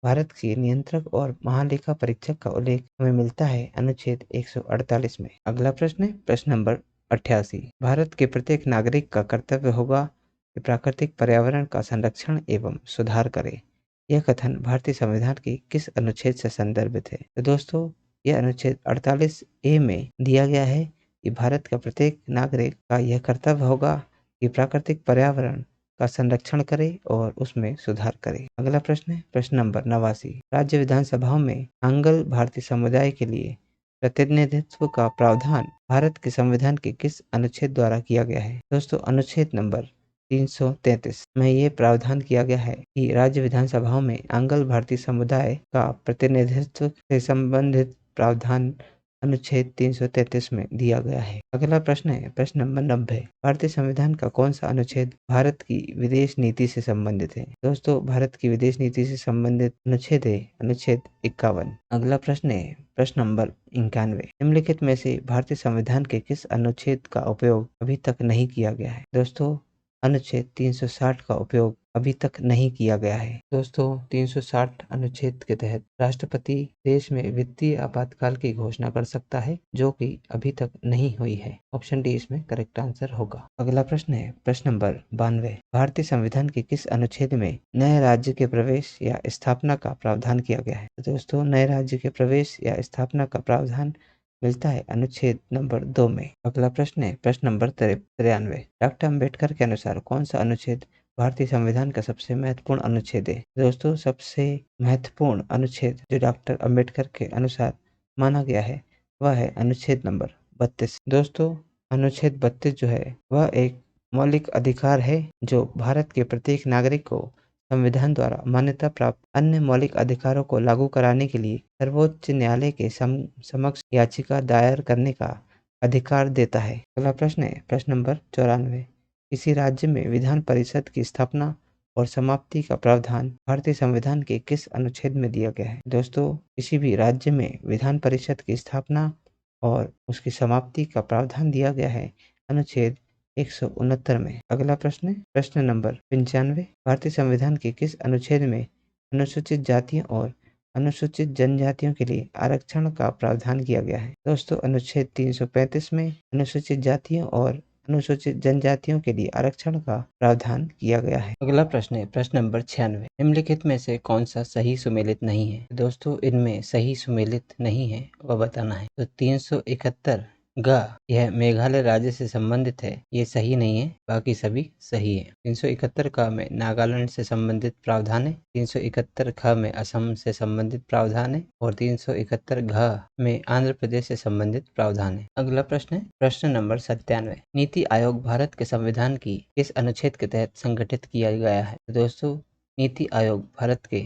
भारत के नियंत्रक और महालेखा परीक्षक का उल्लेख हमें मिलता है अनुच्छेद 148 में। अगला प्रश्न है प्रश्न नंबर 88। भारत के प्रत्येक नागरिक का कर्तव्य होगा कि प्राकृतिक पर्यावरण का संरक्षण एवं सुधार करे। यह कथन भारतीय संविधान के किस अनुच्छेद से संदर्भित है? तो दोस्तों यह अनुच्छेद 48A में दिया गया है कि भारत का प्रत्येक नागरिक का यह कर्तव्य होगा कि प्राकृतिक पर्यावरण का संरक्षण करे और उसमें सुधार करे। अगला प्रश्न है प्रश्न नंबर 89। राज्य विधानसभाओं में आंग्ल भारतीय समुदाय के लिए प्रतिनिधित्व का प्रावधान भारत के संविधान के किस अनुच्छेद द्वारा किया गया है? दोस्तों अनुच्छेद नंबर 333 में ये प्रावधान किया गया है कि राज्य विधानसभाओं में आंग्ल भारतीय समुदाय का प्रतिनिधित्व से संबंधित प्रावधान अनुच्छेद 333 में दिया गया है। अगला प्रश्न है प्रश्न नंबर 90। भारतीय संविधान का कौन सा अनुच्छेद भारत की विदेश नीति से संबंधित है? दोस्तों भारत की विदेश नीति से संबंधित अनुच्छेद है अनुच्छेद 51। अगला प्रश्न है प्रश्न नंबर 91। निम्नलिखित में से भारतीय संविधान के किस अनुच्छेद का उपयोग अभी तक नहीं किया गया है? दोस्तों अनुच्छेद 360 का उपयोग अभी तक नहीं किया गया है। दोस्तों 360 अनुच्छेद के तहत राष्ट्रपति देश में वित्तीय आपातकाल की घोषणा कर सकता है, जो कि अभी तक नहीं हुई है। ऑप्शन डी इसमें करेक्ट आंसर होगा। अगला प्रश्न है प्रश्न नंबर 92। भारतीय संविधान के किस अनुच्छेद में नए राज्य के प्रवेश या स्थापना का प्रावधान किया गया है? तो दोस्तों नए राज्य के प्रवेश या स्थापना का प्रावधान मिलता है अनुच्छेद नंबर 2 में। अगला प्रश्न है प्रश्न नंबर 93। डॉक्टर अम्बेडकर के अनुसार कौन सा अनुच्छेद भारतीय संविधान का सबसे महत्वपूर्ण अनुच्छेद है? दोस्तों सबसे महत्वपूर्ण अनुच्छेद जो डॉक्टर अम्बेडकर के अनुसार माना गया है वह है अनुच्छेद नंबर 32। दोस्तों अनुच्छेद 32 जो है वह एक मौलिक अधिकार है जो भारत के प्रत्येक नागरिक को संविधान द्वारा मान्यता प्राप्त अन्य मौलिक अधिकारों को लागू कराने के लिए सर्वोच्च न्यायालय के समक्ष याचिका दायर करने का अधिकार देता है। अगला प्रश्न है प्रश्न नंबर 94। किसी राज्य में विधान परिषद की स्थापना और समाप्ति का प्रावधान भारतीय संविधान के किस अनुच्छेद में दिया गया है? दोस्तों किसी भी राज्य में विधान परिषद की स्थापना और उसकी समाप्ति का प्रावधान दिया गया है अनुच्छेद 169 में। अगला प्रश्न है प्रश्न नंबर 95। भारतीय संविधान के किस अनुच्छेद में अनुसूचित जातियों और अनुसूचित जनजातियों के लिए आरक्षण का प्रावधान किया गया है? दोस्तों अनुच्छेद 335 में अनुसूचित जातियों और अनुसूचित जनजातियों के लिए आरक्षण का प्रावधान किया गया है। अगला प्रश्न है प्रश्न नंबर 96। निम्नलिखित में से कौन सा सही सुमेलित नहीं है? दोस्तों इनमें सही सुमेलित नहीं है वह बताना है। तो 371 यह मेघालय राज्य से संबंधित है, ये सही नहीं है, बाकी सभी सही है। 371 में नागालैंड से संबंधित प्रावधान है, 371 में असम से संबंधित प्रावधान है और 371 में आंध्र प्रदेश से संबंधित प्रावधान है। अगला प्रश्न है प्रश्न नंबर 97। नीति आयोग भारत के संविधान की किस अनुच्छेद के तहत संगठित किया गया है? दोस्तों नीति आयोग भारत के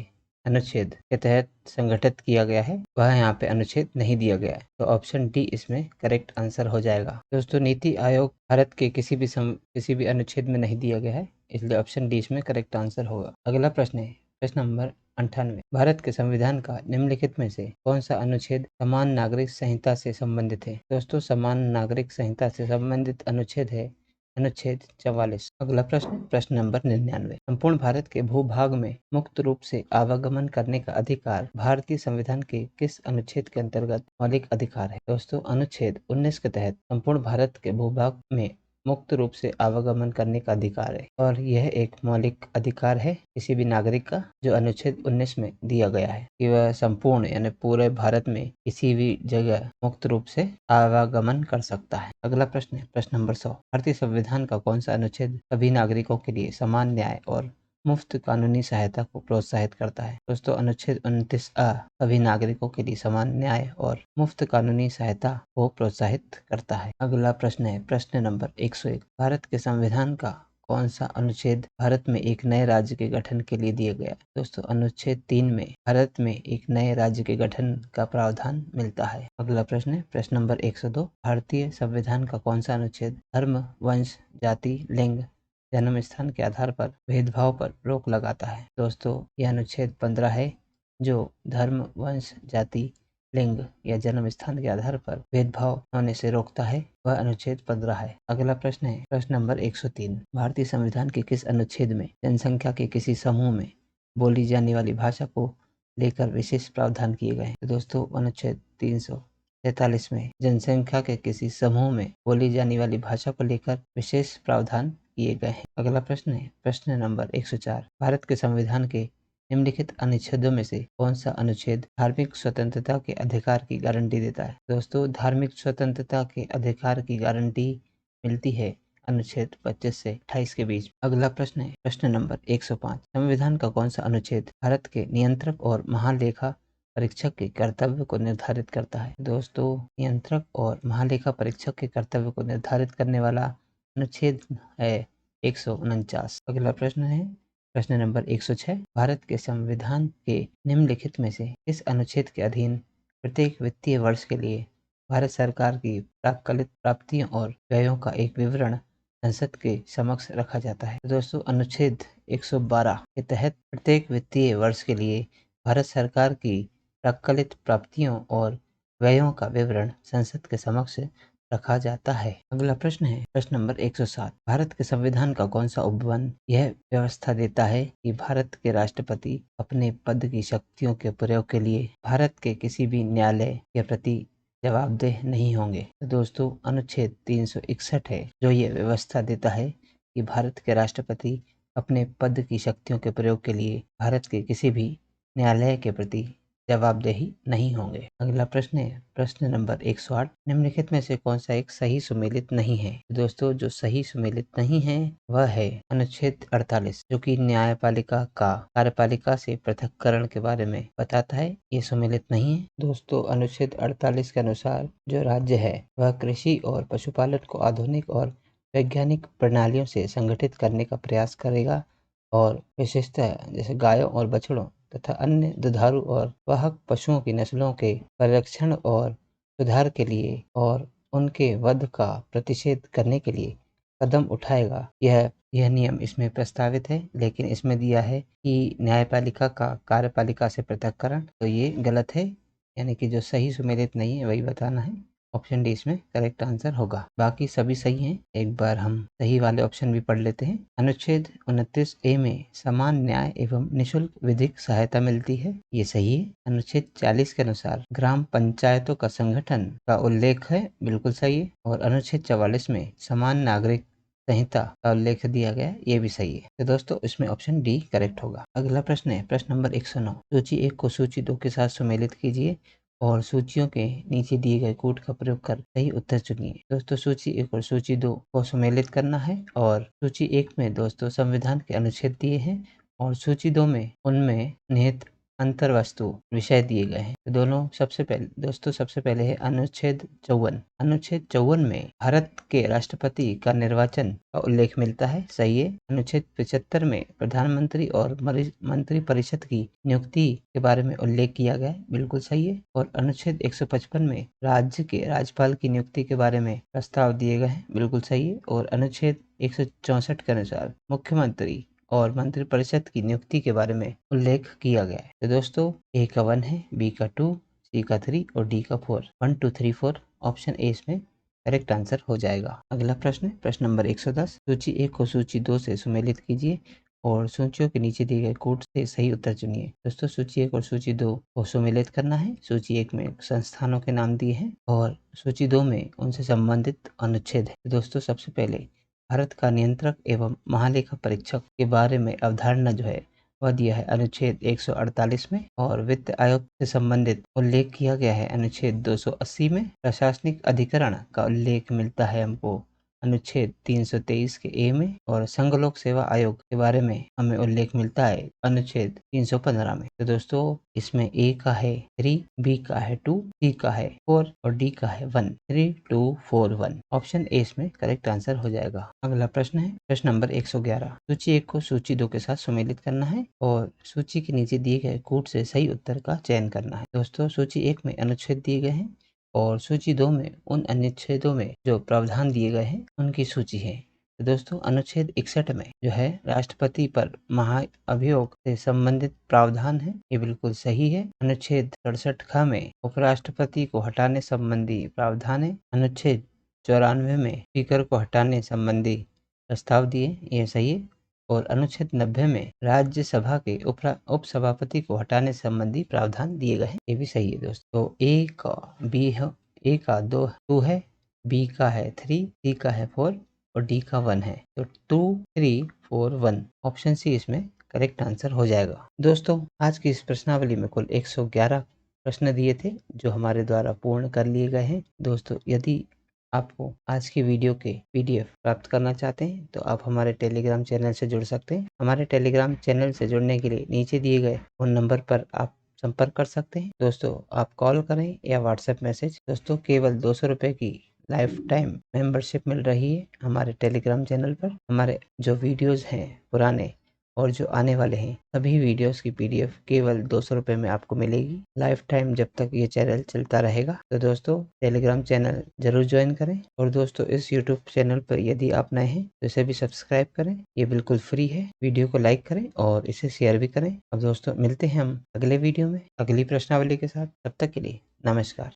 अनुच्छेद के तहत संगठित किया गया है वह यहाँ पे अनुच्छेद नहीं दिया गया है, तो ऑप्शन डी इसमें करेक्ट आंसर हो जाएगा। दोस्तों नीति आयोग भारत के किसी भी अनुच्छेद में नहीं दिया गया है, इसलिए ऑप्शन डी इसमें करेक्ट आंसर होगा। अगला प्रश्न है प्रश्न नंबर 98। भारत के संविधान का निम्नलिखित में से कौन सा अनुच्छेद समान नागरिक संहिता से संबंधित है? दोस्तों समान नागरिक संहिता से संबंधित अनुच्छेद है अनुच्छेद 44। अगला प्रश्न नंबर 99। संपूर्ण भारत के भूभाग में मुक्त रूप से आवागमन करने का अधिकार भारतीय संविधान के किस अनुच्छेद के अंतर्गत मौलिक अधिकार है? दोस्तों अनुच्छेद 19 के तहत संपूर्ण भारत के भूभाग में मुक्त रूप से आवागमन करने का अधिकार है और यह एक मौलिक अधिकार है किसी भी नागरिक का, जो अनुच्छेद 19 में दिया गया है कि वह संपूर्ण यानी पूरे भारत में किसी भी जगह मुक्त रूप से आवागमन कर सकता है। अगला प्रश्न है प्रश्न नंबर 100। भारतीय संविधान का कौन सा अनुच्छेद सभी नागरिकों के लिए समान न्याय और मुफ्त कानूनी सहायता को प्रोत्साहित करता है? दोस्तों अनुच्छेद 29A सभी नागरिकों के लिए समान न्याय और मुफ्त कानूनी सहायता को प्रोत्साहित करता है। अगला प्रश्न है प्रश्न नंबर 101। भारत के संविधान का कौन सा अनुच्छेद भारत में एक नए राज्य के गठन के लिए दिया गया है? दोस्तों अनुच्छेद 3 में भारत में एक नए राज्य के गठन का प्रावधान मिलता है। अगला प्रश्न है प्रश्न नंबर 102। भारतीय संविधान का कौन सा अनुच्छेद धर्म, वंश, जाति, लिंग, जन्म स्थान के आधार पर भेदभाव पर रोक लगाता है? दोस्तों यह अनुच्छेद 15 है जो धर्म, वंश, जाति, लिंग या जन्म स्थान के आधार पर भेदभाव होने से रोकता है, वह अनुच्छेद 15 है। अगला प्रश्न है प्रश्न नंबर 103। भारतीय संविधान के किस अनुच्छेद में जनसंख्या के किसी समूह में बोली जाने वाली भाषा को लेकर विशेष प्रावधान किए गए हैं? तो दोस्तों अनुच्छेद 343 में जनसंख्या के किसी समूह में बोली जाने वाली भाषा को लेकर विशेष प्रावधान किए गए हैं। अगला प्रश्न है प्रश्न नंबर 104। भारत के संविधान के निम्नलिखित अनुच्छेदों में से कौन सा अनुच्छेद धार्मिक स्वतंत्रता के अधिकार की गारंटी देता है? दोस्तों धार्मिक स्वतंत्रता के अधिकार की गारंटी मिलती है अनुच्छेद 25 से 28 के बीच। अगला प्रश्न है प्रश्न नंबर 105। संविधान का कौन सा अनुच्छेद भारत के नियंत्रक और महालेखा परीक्षक के कर्तव्य को निर्धारित करता है? दोस्तों नियंत्रक और महालेखा परीक्षक के कर्तव्य को निर्धारित करने वाला अनुच्छेद है 149। अगला प्रश्न है प्रश्न नंबर 106। भारत के संविधान के निम्नलिखित में से किस अनुच्छेद के अधीन प्रत्येक वित्तीय वर्ष के लिए भारत सरकार की प्राक्कलित प्राप्तियों और व्ययों का एक विवरण संसद के समक्ष रखा जाता है? तो दोस्तों अनुच्छेद 112 के तहत प्रत्येक वित्तीय वर्ष के लिए भारत सरकार की प्राक्कलित प्राप्तियों और व्ययों का विवरण संसद के समक्ष रखा जाता है। अगला प्रश्न है प्रश्न नंबर 107। भारत के संविधान का कौन सा उपबंध यह व्यवस्था देता है कि भारत के राष्ट्रपति अपने पद की शक्तियों के प्रयोग के लिए भारत के किसी भी न्यायालय के प्रति जवाबदेह नहीं होंगे? तो दोस्तों अनुच्छेद 361 है जो ये व्यवस्था देता है कि भारत के राष्ट्रपति अपने पद की शक्तियों के प्रयोग के लिए भारत के किसी भी न्यायालय के प्रति जवाबदेही नहीं होंगे। अगला प्रश्न है प्रश्न नंबर 108। निम्नलिखित में से कौन सा एक सही सुमेलित नहीं है? दोस्तों जो सही सुमेलित नहीं है वह है अनुच्छेद 48 जो कि न्यायपालिका का कार्यपालिका से पृथक्करण के बारे में बताता है, ये सुमेलित नहीं है। दोस्तों अनुच्छेद 48 के अनुसार जो राज्य है वह कृषि और पशुपालन को आधुनिक और वैज्ञानिक प्रणालियों से संगठित करने का प्रयास करेगा और विशेषतः जैसे गायों और बछड़ों तथा अन्य दुधारू और वाहक पशुओं की नस्लों के परिरक्षण और सुधार के लिए और उनके वध का प्रतिषेध करने के लिए कदम उठाएगा। यह नियम इसमें प्रस्तावित है, लेकिन इसमें दिया है कि न्यायपालिका का कार्यपालिका से पृथक्करण, तो ये गलत है, यानी कि जो सही सुमेलित नहीं है वही बताना है। ऑप्शन डी इसमें करेक्ट आंसर होगा। बाकी सभी सही हैं। एक बार हम सही वाले ऑप्शन भी पढ़ लेते हैं। अनुच्छेद 29A में समान न्याय एवं निःशुल्क विधिक सहायता मिलती है, ये सही है। अनुच्छेद 40 के अनुसार ग्राम पंचायतों का संगठन का उल्लेख है, बिल्कुल सही है। और अनुच्छेद 44 में समान नागरिक संहिता का उल्लेख दिया गया है, ये भी सही है। तो दोस्तों इसमें ऑप्शन डी करेक्ट होगा। अगला प्रश्न है प्रश्न नंबर 109। सूची 1 को सूची 2 के साथ सुमेलित कीजिए और सूचियों के नीचे दिए गए कोड का प्रयोग कर सही उत्तर चुनिए। दोस्तों सूची 1 और सूची 2 को सुमेलित करना है और सूची 1 में दोस्तों संविधान के अनुच्छेद दिए हैं और सूची 2 में उनमें निहित अंतर्वस्तु विषय दिए गए हैं। तो सबसे पहले है अनुच्छेद 54। अनुच्छेद 54 में भारत के राष्ट्रपति का निर्वाचन का उल्लेख मिलता है, सही है। अनुच्छेद 75 में प्रधानमंत्री और मंत्रिपरिषद की नियुक्ति के बारे में उल्लेख किया गया है, बिल्कुल सही है। और अनुच्छेद 155 में राज्य के राज्यपाल की नियुक्ति के बारे में प्रस्ताव दिए गए हैं, बिल्कुल सही है। और अनुच्छेद 164 के अनुसार मुख्यमंत्री और मंत्रिपरिषद की नियुक्ति के बारे में उल्लेख किया गया है। तो दोस्तों ए का 1 है, बी का 2, सी का 3 और डी का 4। 1 2 3 4 ऑप्शन ए इसमें करेक्ट आंसर हो जाएगा। अगला प्रश्न है प्रश्न नंबर 110। सूची 1 को सूची 2 से सुमेलित कीजिए और सूचियों के नीचे दिए गए कोड से सही उत्तर चुनिए। दोस्तों सूची 1 और सूची 2 को सुमेलित करना है। सूची 1 में संस्थानों के नाम दिए हैं और सूची 2 में उनसे संबंधित अनुच्छेद है। तो दोस्तों सबसे पहले भारत का नियंत्रक एवं महालेखा परीक्षक के बारे में अवधारणा जो है वह दिया है अनुच्छेद 148 में। और वित्त आयोग से संबंधित उल्लेख किया गया है अनुच्छेद 280 में। प्रशासनिक अधिकरण का उल्लेख मिलता है हमको अनुच्छेद 323 के ए में। और संघ लोक सेवा आयोग के बारे में हमें उल्लेख मिलता है अनुच्छेद 315 में। तो दोस्तों इसमें ए का है 3, बी का है 2, सी का है 4 और डी का है 1। 3 2 4 1 ऑप्शन ए इसमें करेक्ट आंसर हो जाएगा। अगला प्रश्न है प्रश्न नंबर 111। सूची 1 को सूची 2 के साथ सुमेलित करना है और सूची के नीचे दिए गए कोड से सही उत्तर का चयन करना है। दोस्तों सूची 1 में अनुच्छेद दिए गए हैं और सूची 2 में उन अनुच्छेदों में जो प्रावधान दिए गए हैं उनकी सूची है। तो दोस्तों अनुच्छेद 61 में जो है राष्ट्रपति पर महाअभियोग से संबंधित प्रावधान है, ये बिल्कुल सही है। अनुच्छेद 67 ख में उपराष्ट्रपति को हटाने संबंधी प्रावधान है। अनुच्छेद 94 में स्पीकर को हटाने संबंधी प्रस्ताव दिए, यह सही है। और अनुच्छेद 90 में राज्यसभा के उपसभापति को हटाने संबंधी प्रावधान दिए गए हैं, ये भी सही है दोस्तों। तो ए का 2 है, बी का है 3, सी का है 4 और डी का 1 है। तो 2 3 4 1 ऑप्शन सी इसमें करेक्ट आंसर हो जाएगा। दोस्तों आज की इस प्रश्नावली में कुल 111 प्रश्न दिए थे जो हमारे द्वारा पूर्ण कर लिए गए हैं। दोस्तों यदि आपको आज की वीडियो के पीडीएफ प्राप्त करना चाहते हैं तो आप हमारे टेलीग्राम चैनल से जुड़ सकते हैं। हमारे टेलीग्राम चैनल से जुड़ने के लिए नीचे दिए गए फोन नंबर पर आप संपर्क कर सकते हैं। दोस्तों आप कॉल करें या व्हाट्सएप मैसेज। दोस्तों केवल 200 रुपये की लाइफ टाइम मेंबरशिप मिल रही है हमारे टेलीग्राम चैनल पर। हमारे जो वीडियोस हैं पुराने और जो आने वाले हैं सभी वीडियोस की पीडीएफ केवल 200 रुपये में आपको मिलेगी लाइफ टाइम जब तक ये चैनल चलता रहेगा। तो दोस्तों टेलीग्राम चैनल जरूर ज्वाइन करें। और दोस्तों इस यूट्यूब चैनल पर यदि आप नए हैं तो इसे भी सब्सक्राइब करें, ये बिल्कुल फ्री है। वीडियो को लाइक करें और इसे शेयर भी करें। अब दोस्तों मिलते हैं हम अगले वीडियो में अगली प्रश्नावली के साथ। तब तक के लिए नमस्कार।